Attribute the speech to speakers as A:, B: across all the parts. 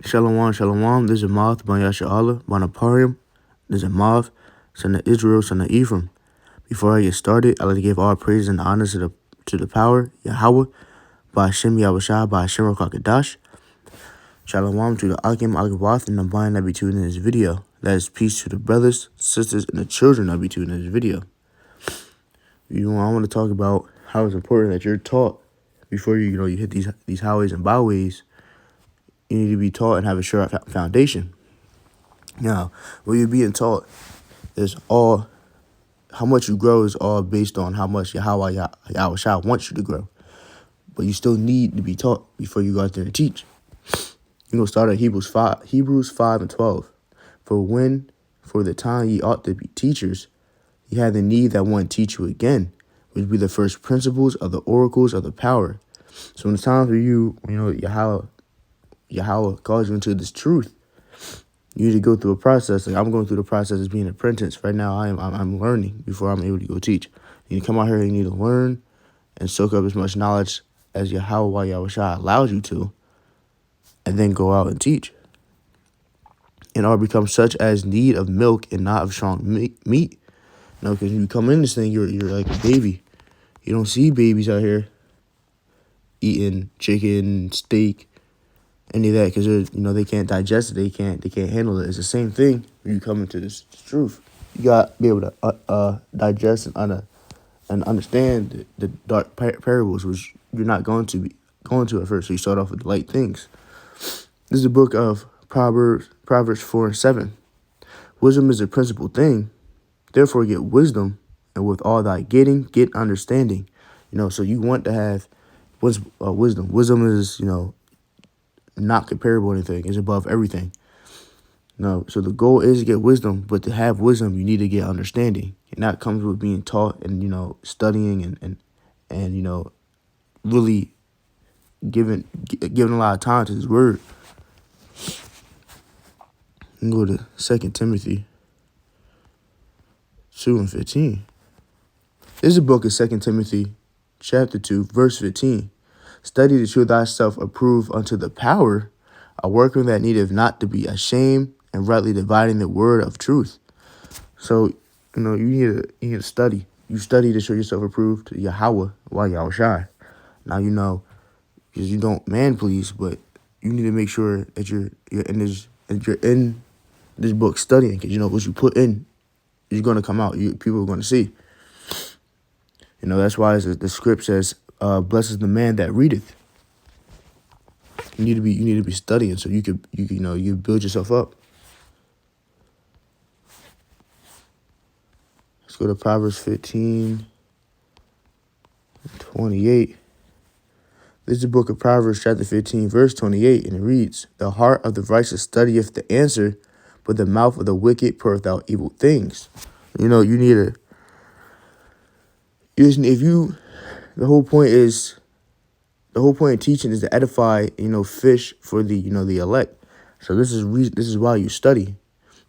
A: Shalom, shalom. This is Moth, Ben Yasha'Allah, Bonaparium. This is Moth, son of Israel, son of Ephraim. Before I get started, I'd like to give all praise and honor to the power, Yahweh, by Hashem Yahushua, by Hashem Rakakadash. Shalom to the Akim Agawath and the blind that be tuned in this video. That is peace to the brothers, sisters, and the children that be tuned in this video. I want to talk about how it's important that you're taught before you hit these highways and byways. You need to be taught and have a sure foundation. Now, what you're being taught is all, how much you grow is all based on how much Yahweh wants you to grow. But you still need to be taught before you go out there and teach. You're going to start at Hebrews 5 and 12. For the time ye ought to be teachers, ye have the need that one teach you again, which be the first principles of the oracles of the power. So in the times where Yahweh calls you into this truth, you need to go through a process. Like I'm going through the process of being an apprentice. Right now, I'm learning before I'm able to go teach. You need to come out here and you need to learn and soak up as much knowledge as Yahweh allows you to, and then go out and teach. And all become such as need of milk and not of strong meat. Because when you come in this thing, you're like a baby. You don't see babies out here eating chicken, steak, any of that, because they can't digest it, they can't handle it. It's the same thing when you come into this truth. You got to be able to digest and understand the dark parables, which you're not going to at first. So you start off with the light things. This is the book of Proverbs 4 and 7. Wisdom is the principal thing. Therefore get wisdom, and with all thy getting, get understanding. So you want to have wisdom. Wisdom is, not comparable to anything. It's above everything. So the goal is to get wisdom, but to have wisdom, you need to get understanding. And that comes with being taught and, studying and really giving a lot of time to his word. You can go to 2 Timothy 2 and 15. This is a book of 2 Timothy chapter 2, verse 15. Study to show thyself approved unto the power, a workman that needeth not to be ashamed, and rightly dividing the word of truth. So, you need to study. You study to show yourself approved to Yahweh while Yahushua. Now, because you don't man please, but you need to make sure that you're in this book studying, because what you put in is going to come out. People are going to see. That's why the script says, blessed is the man that readeth. You need to be studying so you build yourself up. Let's go to Proverbs 15, 28. This is the book of Proverbs chapter 15, verse 28, and it reads, the heart of the righteous studieth the answer, but the mouth of the wicked poureth out evil things. You need to, the whole point of teaching is to edify, fish for the elect. So this is why you study.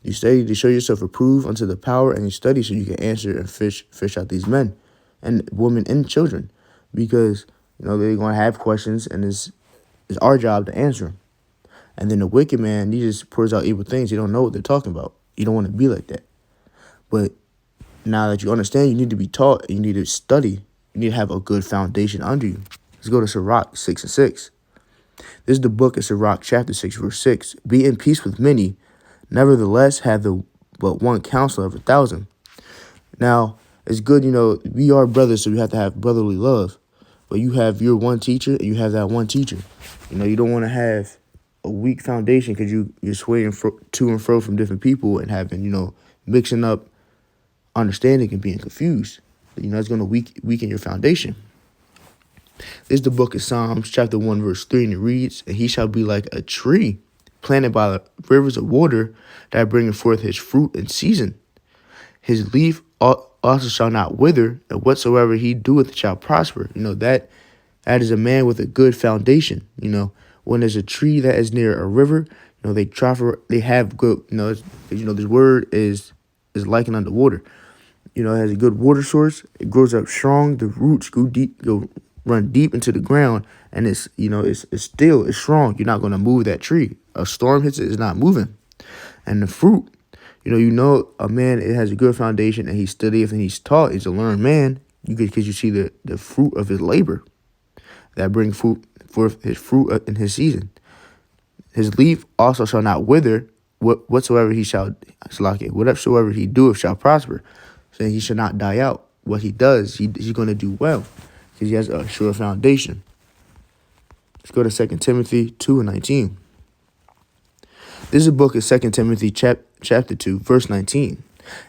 A: You study to show yourself approved unto the power, and you study so you can answer and fish out these men and women and children, because they're going to have questions, and it's our job to answer them. And then the wicked man, he just pours out evil things. He don't know what they're talking about. You don't want to be like that. But now that you understand, you need to be taught. You need to study. You need to have a good foundation under you. Let's go to Sirach 6 and 6. This is the book of Sirach chapter 6, verse 6. Be in peace with many, nevertheless have but one counselor of 1,000. Now, it's good, we are brothers, so we have to have brotherly love. But you have your one teacher, and you have that one teacher. You don't want to have a weak foundation, because you're swaying to and fro from different people and having, mixing up understanding and being confused. It's going to weaken your foundation. This is the book of Psalms, chapter 1, verse 3, and it reads, and he shall be like a tree planted by the rivers of water, that bringeth forth his fruit in season. His leaf also shall not wither, and whatsoever he doeth shall prosper. That is a man with a good foundation. When there's a tree that is near a river, they have good, this word is likened unto water. It has a good water source. It grows up strong. The roots run deep into the ground, and it's still strong. You're not going to move that tree. a storm hits it, it's not moving. And the fruit, a man, it has a good foundation, and he studieth and he's taught. He's a learned man. Because you see the fruit of his labor that bring fruit forth his fruit in his season. His leaf also shall not wither. Whatsoever he shall, whatsoever he doeth shall prosper. Saying he shall not die out. What he does, he's going to do well because he has a sure foundation. Let's go to 2 Timothy 2:19. This is a book of 2 Timothy chapter 2, verse 19.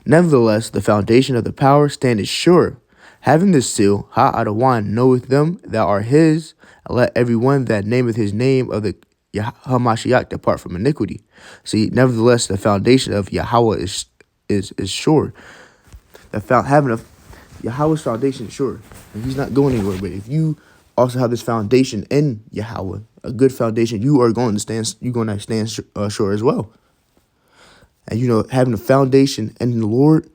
A: Nevertheless, the foundation of the power standeth sure, having this seal, Ha-Adawan knoweth them that are his, and let every one that nameth his name of the Hamashiach depart from iniquity. See, nevertheless, the foundation of Yahweh is sure. Yahweh's foundation is sure, and he's not going anywhere. But if you also have this foundation in Yahweh, a good foundation, you are going to stand. You're going to stand sure as well. And having a foundation in the Lord,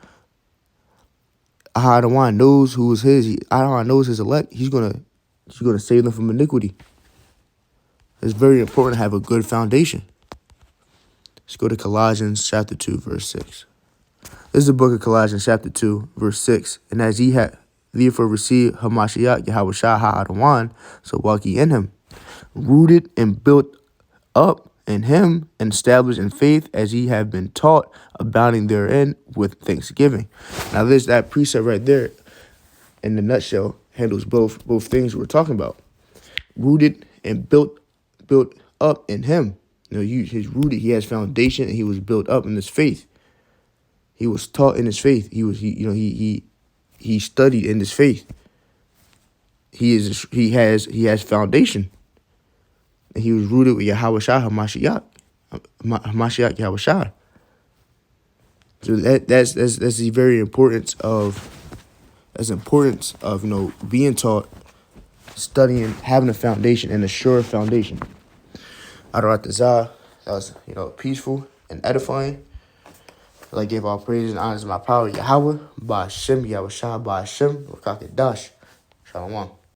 A: Adawan knows who is his. Adawan knows his elect. He's gonna save them from iniquity. It's very important to have a good foundation. Let's go to Colossians chapter 2, verse 6. This is the book of Colossians chapter 2, verse 6. And as ye have therefore received Hamashiach Yahushua Ha-Adawan, so walk ye in him, rooted and built up in him, and established in faith as ye have been taught, abounding therein with thanksgiving. Now that precept right there, in the nutshell, handles both things we're talking about. Rooted and built up in him. He's rooted, he has foundation, and he was built up in his faith. He was taught in his faith. He studied in his faith. He has foundation. And he was rooted with Yahushua Hamashiach Yahushua. So that's the very importance of being taught, studying, having a foundation and a sure foundation. Adoratazah, that was peaceful and edifying. I give all praise and honor to my power Yahweh, Ba'ashem, Yahushua, Ba'ashem, Wakakadash. Shalom.